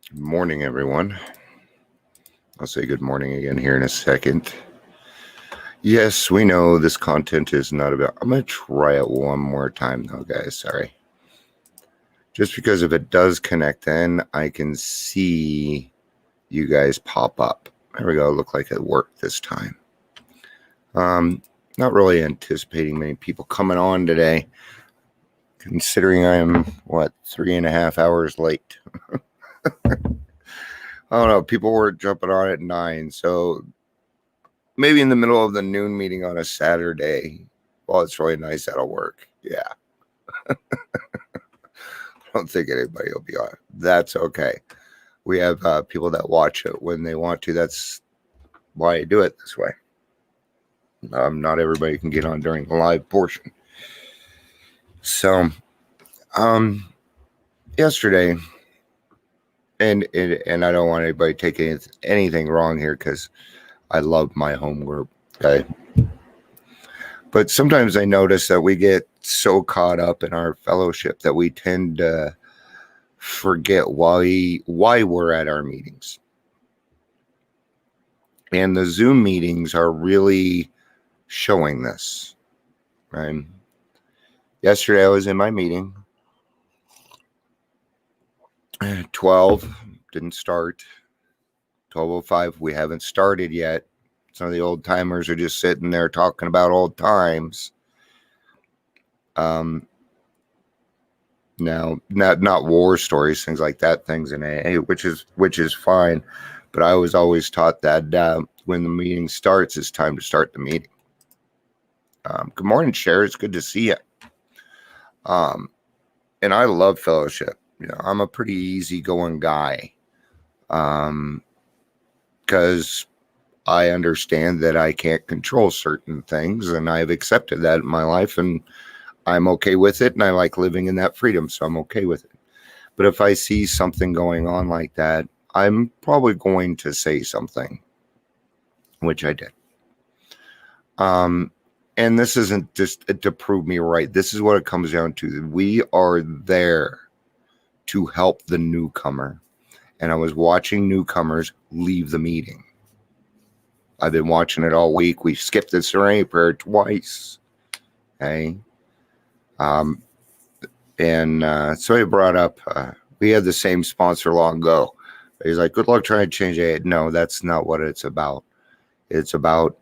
Good morning, everyone. I'll say good morning again here in a second. Yes, we know this content is not about. I'm going to try it one more time, though, guys. Sorry. Just because if it does connect, then I can see you guys pop up. There we go. Look like it worked this time. Not really anticipating many people coming on today, considering I'm, 3.5 hours late. I don't know. People were jumping on at 9, so maybe in the middle of the noon meeting on a Saturday. Well, it's really nice. That'll work. Yeah. I don't think anybody will be on. That's okay. We have people that watch it when they want to. That's why I do it this way. Not everybody can get on during the live portion. So, yesterday, and I don't want anybody taking anything wrong here because I love my home group. Okay. But sometimes I notice that we get so caught up in our fellowship that we tend to forget why we're at our meetings. And the Zoom meetings are really showing this, right? Yesterday I was in my meeting. 12 didn't start. 12:05, we haven't started yet. Some of the old timers are just sitting there talking about old times. Now, not war stories, things like that, things in AA, which is fine. But I was always taught that when the meeting starts, it's time to start the meeting. Good morning, Cher. It's good to see you. And I love fellowship. You know, I'm a pretty easygoing guy. Because I understand that I can't control certain things, and I've accepted that in my life, and I'm okay with it, and I like living in that freedom, so I'm okay with it. But if I see something going on like that, I'm probably going to say something, which I did. And this isn't just to prove me right. This is what it comes down to. We are there to help the newcomer. And I was watching newcomers leave the meeting. I've been watching it all week. We skipped the Serenity Prayer twice. Okay. So he brought up, we had the same sponsor long ago. He's like, good luck trying to change it. No, that's not what it's about. It's about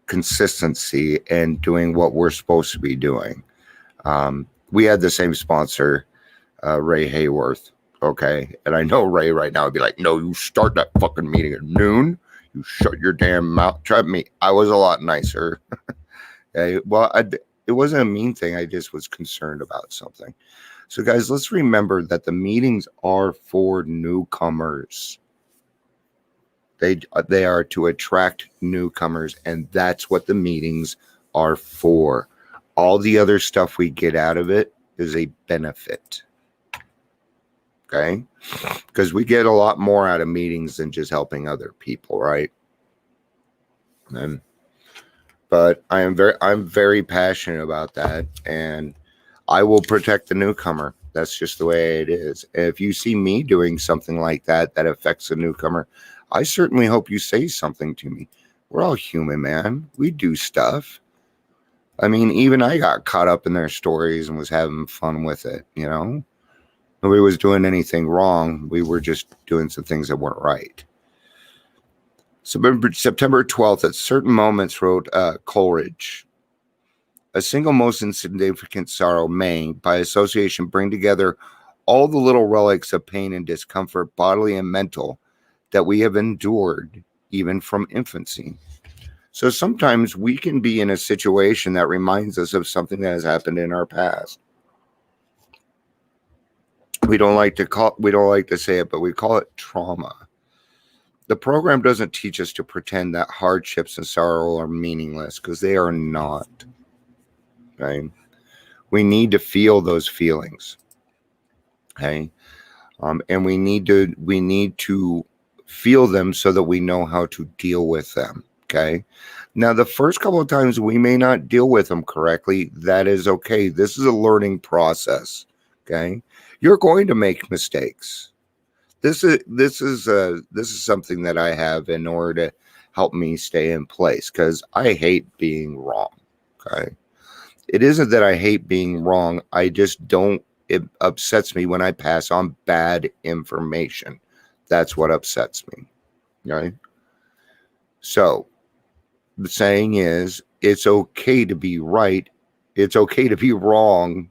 consistency and doing what we're supposed to be doing. We had the same sponsor, Ray Hayworth. Okay. And I know Ray right now would be like, no, you start that fucking meeting at noon. You shut your damn mouth. Try me. I was a lot nicer. Okay. Well, it wasn't a mean thing. I just was concerned about something. So, guys, let's remember that the meetings are for newcomers. They are to attract newcomers, and that's what the meetings are for. All the other stuff we get out of it is a benefit. Okay? Because we get a lot more out of meetings than just helping other people, right? But I'm very passionate about that, and I will protect the newcomer. That's just the way it is. And if you see me doing something like that affects a newcomer, I certainly hope you say something to me. We're all human, man. We do stuff. I mean, even I got caught up in their stories and was having fun with it, you know? Nobody was doing anything wrong. We were just doing some things that weren't right. September 12th, at certain moments, wrote Coleridge, a single most insignificant sorrow may, by association, bring together all the little relics of pain and discomfort, bodily and mental, that we have endured even from infancy. So sometimes we can be in a situation that reminds us of something that has happened in our past. We don't like to say it, but we call it trauma. The program doesn't teach us to pretend that hardships and sorrow are meaningless, because they are not. Okay? We need to feel those feelings. Okay? And we need to feel them so that we know how to deal with them. Okay? Now, the first couple of times we may not deal with them correctly. That is okay. This is a learning process. Okay? You're going to make mistakes. This is something that I have in order to help me stay in place, because I hate being wrong. Okay. It isn't that I hate being wrong. I just don't, it upsets me when I pass on bad information. That's what upsets me. Right. So the saying is, it's okay to be right. It's okay to be wrong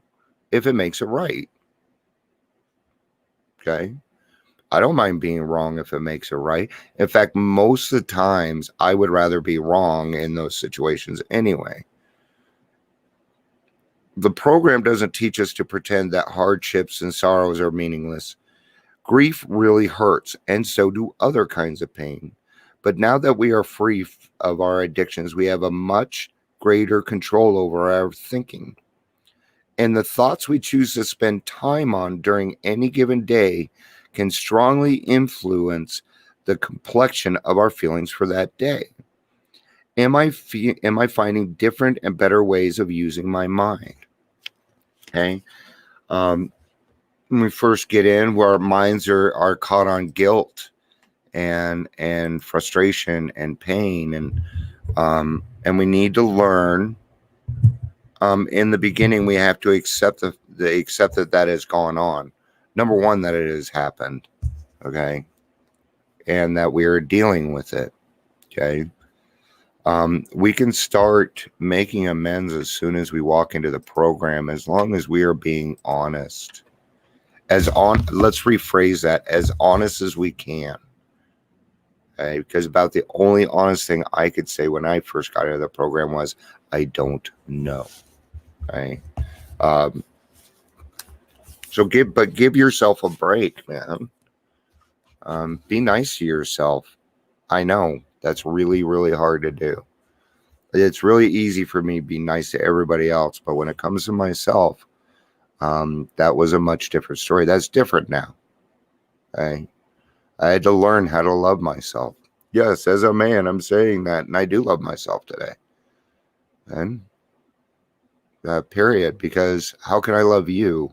if it makes it right. Okay. I don't mind being wrong if it makes it right. In fact, most of the times I would rather be wrong in those situations anyway. The program doesn't teach us to pretend that hardships and sorrows are meaningless. Grief really hurts, and so do other kinds of pain. But now that we are free of our addictions, we have a much greater control over our thinking. And the thoughts we choose to spend time on during any given day can strongly influence the complexion of our feelings for that day. Am I finding different and better ways of using my mind? Okay. When we first get in, where our minds are caught on guilt and frustration and pain, and we need to learn. In the beginning, we have to accept that has gone on. Number one, that it has happened, okay, and that we are dealing with it, okay. We can start making amends as soon as we walk into the program, as long as we are being honest. Let's rephrase that, as honest as we can. Okay? Because about the only honest thing I could say when I first got into the program was, I don't know. Okay. So give yourself a break, man. Be nice to yourself. I know that's really, really hard to do. It's really easy for me to be nice to everybody else, but when it comes to myself, that was a much different story. That's different now. Okay? I had to learn how to love myself. Yes, as a man, I'm saying that, and I do love myself today. And period. Because how can I love you?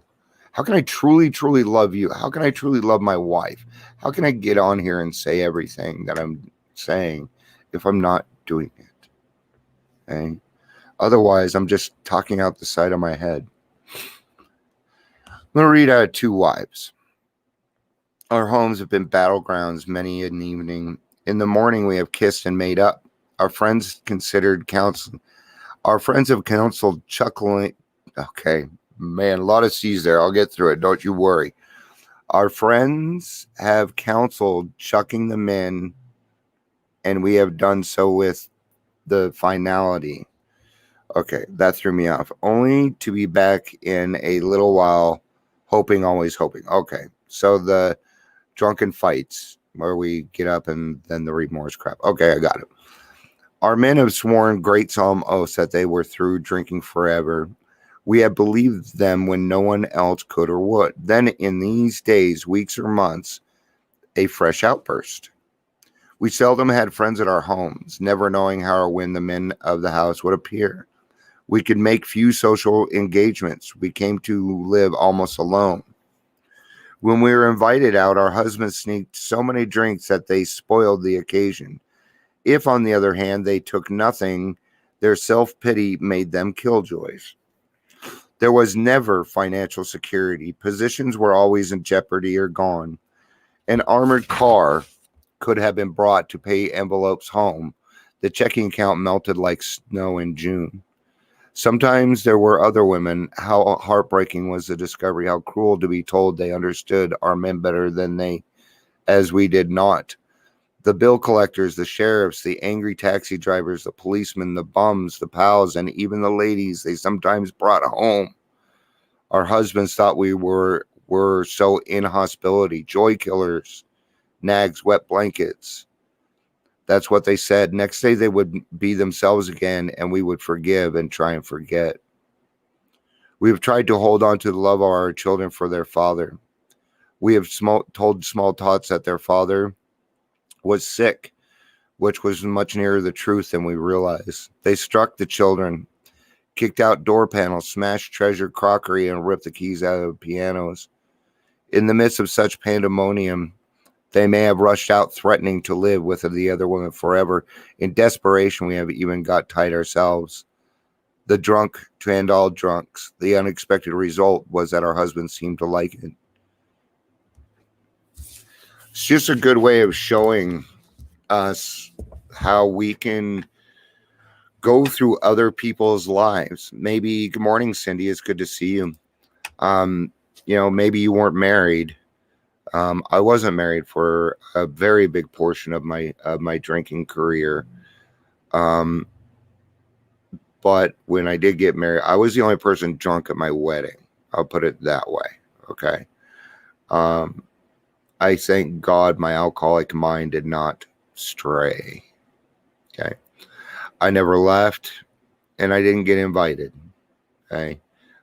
How can I truly, truly love you? How can I truly love my wife? How can I get on here and say everything that I'm saying if I'm not doing it? Okay? Otherwise, I'm just talking out the side of my head. I'm going to read out of Two Wives. Our homes have been battlegrounds many an evening. In the morning, we have kissed and made up. Our friends have counseled chuckling. Okay, man, a lot of C's there. I'll get through it. Don't you worry. Our friends have counseled chucking them in, and we have done so with the finality. Okay, that threw me off. Only to be back in a little while, hoping, always hoping. Okay, so the drunken fights where we get up and then the remorse crap. Okay, I got it. Our men have sworn great solemn oaths that they were through drinking forever. We have believed them when no one else could or would. Then in these days, weeks or months, a fresh outburst. We seldom had friends at our homes, never knowing how or when the men of the house would appear. We could make few social engagements. We came to live almost alone. When we were invited out, our husbands sneaked so many drinks that they spoiled the occasion. If, on the other hand, they took nothing, their self-pity made them killjoys. There was never financial security. Positions were always in jeopardy or gone. An armored car could have been brought to pay envelopes home. The checking account melted like snow in June. Sometimes there were other women. How heartbreaking was the discovery, how cruel to be told they understood our men better than as we did not. The bill collectors, the sheriffs, the angry taxi drivers, the policemen, the bums, the pals, and even the ladies they sometimes brought home. Our husbands thought we were so inhospitable, joy killers, nags, wet blankets. That's what they said. Next day they would be themselves again, and we would forgive and try and forget. We have tried to hold on to the love of our children for their father. We have told small tots that their father was sick, which was much nearer the truth than we realized. They struck the children, kicked out door panels, smashed treasured crockery, and ripped the keys out of pianos. In the midst of such pandemonium, They may have rushed out threatening to live with the other woman forever. In desperation, we have even got tied ourselves. The drunk to end all drunks. The unexpected result was that our husbands seemed to like it. It's just a good way of showing us how we can go through other people's lives. Maybe, good morning, Cindy. It's good to see you. Maybe you weren't married. I wasn't married for a very big portion of my drinking career. But when I did get married, I was the only person drunk at my wedding. I'll put it that way. Okay. I thank God my alcoholic mind did not stray. Okay. I never left, and I didn't get invited. Okay.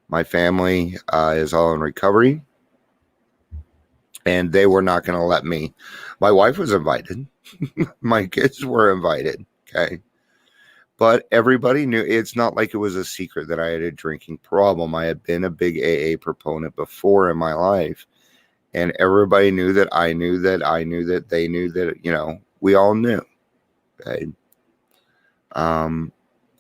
My family is all in recovery, and they were not going to let me. My wife was invited. My kids were invited. Okay. But everybody knew. It's not like it was a secret that I had a drinking problem. I had been a big AA proponent before in my life. And everybody knew that I knew that I knew that they knew that, we all knew. Okay. I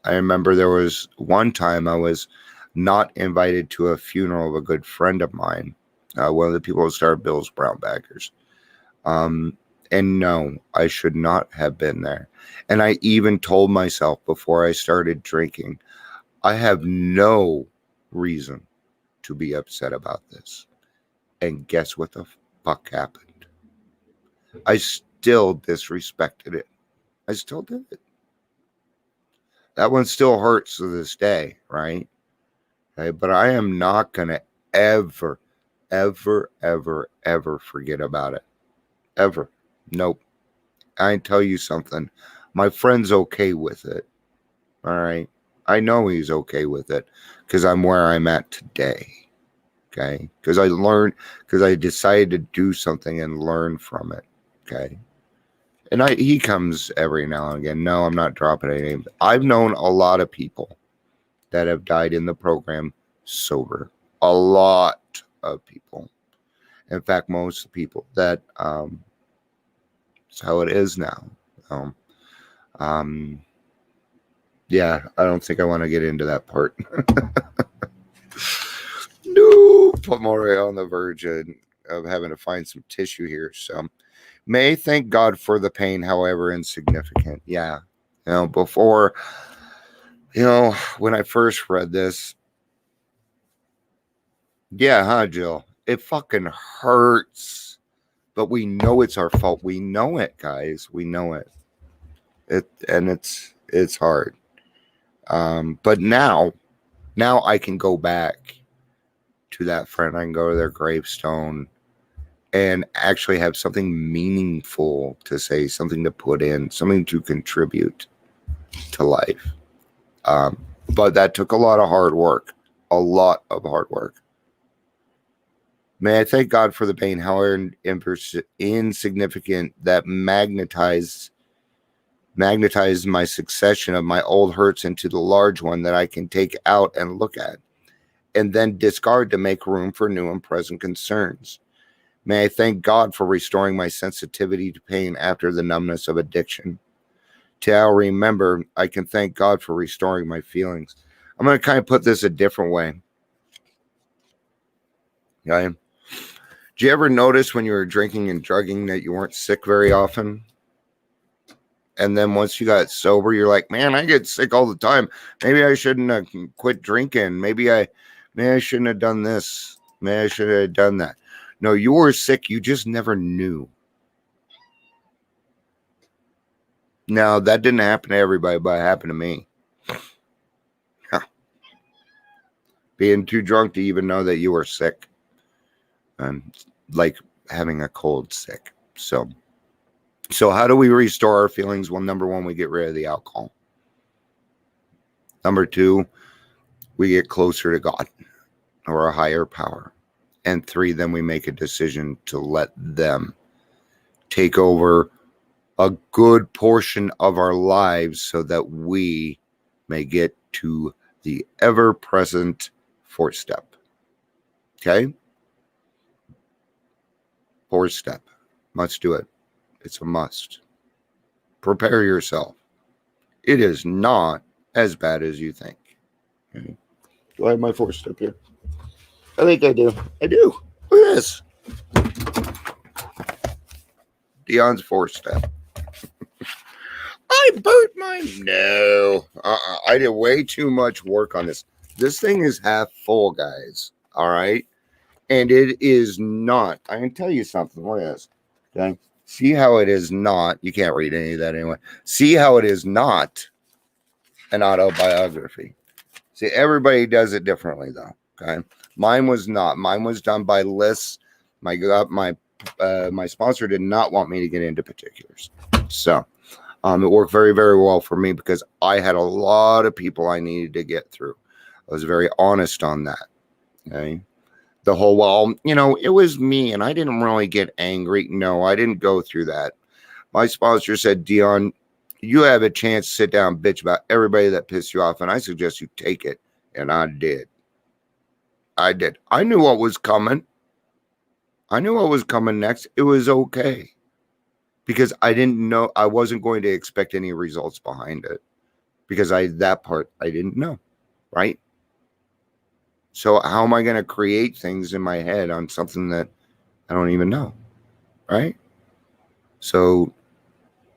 remember there was one time I was not invited to a funeral of a good friend of mine. One of the people who started Bill's Brown Baggers. And no, I should not have been there. And I even told myself before I started drinking, I have no reason to be upset about this. And guess what the fuck happened? I still disrespected it. I still did it. That one still hurts to this day, right? Okay, but I am not going to ever, ever, ever, ever forget about it. Ever. Nope. I tell you something. My friend's okay with it. All right. I know he's okay with it because I'm where I'm at today. Okay. Because I decided to do something and learn from it. Okay. And he comes every now and again. No, I'm not dropping any names. I've known a lot of people that have died in the program sober. A lot of people. In fact, most people that, it's how it is now. Yeah, I don't think I want to get into that part. No, put more on the verge of having to find some tissue here. So, may thank God for the pain, however insignificant. Yeah, before, when I first read this, yeah, Jill? It fucking hurts, but we know it's our fault. We know it, guys. We know it. It's hard. But now I can go back to that friend. I can go to their gravestone and actually have something meaningful to say, something to put in, something to contribute to life. But that took a lot of hard work, a lot of hard work. May I thank God for the pain, however insignificant, that magnetized my succession of my old hurts into the large one that I can take out and look at, and then discard to make room for new and present concerns. May I thank God for restoring my sensitivity to pain after the numbness of addiction. Till I remember, I can thank God for restoring my feelings. I'm going to kind of put this a different way. Okay? Did you ever notice when you were drinking and drugging that you weren't sick very often? And then once you got sober, you're like, man, I get sick all the time. Maybe I shouldn't have quit drinking. Maybe I shouldn't have done this. Maybe I should have done that. No, you were sick. You just never knew. Now, that didn't happen to everybody, but it happened to me. Being too drunk to even know that you were sick. And like having a cold sick. So how do we restore our feelings? Well, number one, we get rid of the alcohol. Number two, we get closer to God or a higher power. And three, then we make a decision to let them take over a good portion of our lives so that we may get to the ever-present fourth step. Okay? Fourth step. Must do it. It's a must. Prepare yourself. It is not as bad as you think. Okay. Do I have my 4-step here? I think I do. I do. Look at this. Dion's 4-step. I burnt my... No. I did way too much work on this. This thing is half full, guys. All right? And it is not. I can tell you something. Look at this. Okay? See how it is not. You can't read any of that anyway. See how it is not an autobiography. See, everybody does it differently, though. Okay? Mine was not. Mine was done by lists. My sponsor did not want me to get into particulars. So, it worked very, very well for me because I had a lot of people I needed to get through. I was very honest on that. Okay? The whole, well, it was me and I didn't really get angry. No, I didn't go through that. My sponsor said, Dion, you have a chance to sit down and bitch about everybody that pissed you off, and I suggest you take it. And I did. I did. I knew what was coming. I knew what was coming next. It was okay. Because I didn't know, I wasn't going to expect any results behind it. Because that part I didn't know. Right? So how am I going to create things in my head on something that I don't even know? Right? So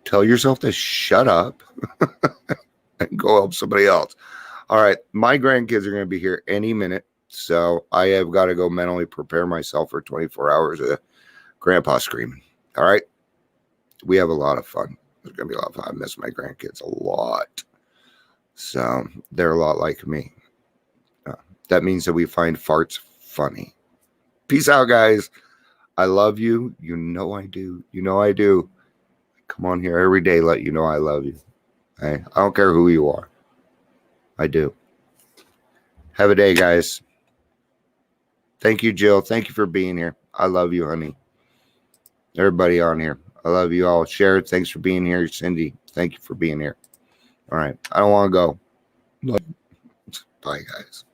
tell yourself to shut up and go help somebody else. All right. My grandkids are going to be here any minute. So I have got to go mentally prepare myself for 24 hours of grandpa screaming. All right. We have a lot of fun. There's going to be a lot of fun. I miss my grandkids a lot. So they're a lot like me. That means that we find farts funny. Peace out, guys. I love you. You know I do. You know I do. Come on here every day, let you know I love you. Hey, I don't care who you are. I do. Have a day, guys. Thank you, Jill. Thank you for being here. I love you, honey. Everybody on here. I love you all. Sharon, thanks for being here. Cindy, thank you for being here. All right. I don't want to go. Bye, guys.